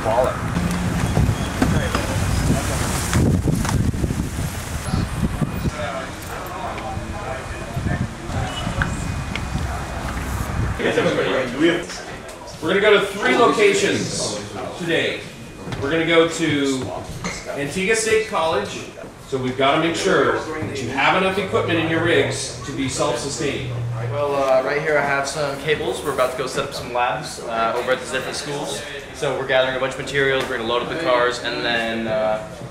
Baller. We're gonna go to 3 locations today. We're gonna go to Antigua State College. So we've got to make sure that you have enough equipment in your rigs to be self-sustaining. Well, right here I have some cables. We're about to go set up some labs over at the different schools. So we're gathering a bunch of materials, we're going to load up the cars, and then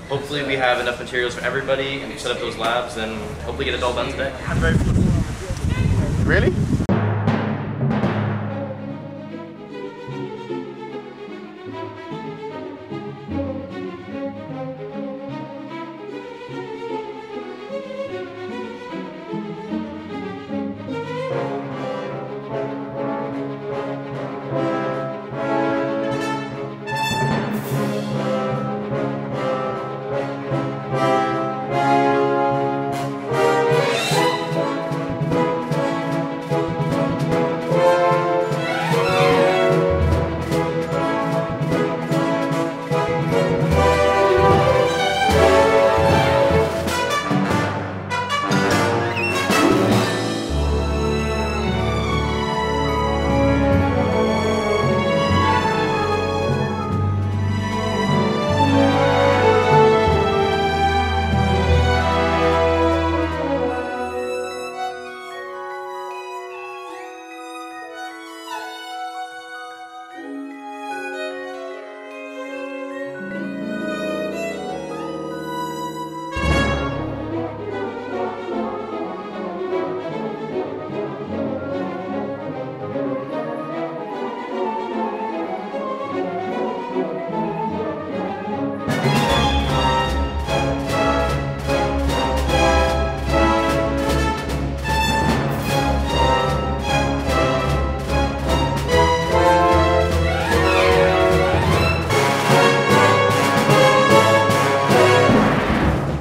hopefully we have enough materials for everybody and set up those labs and hopefully get it all done today. Really?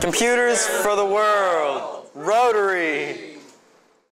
Computers for the world. Rotary.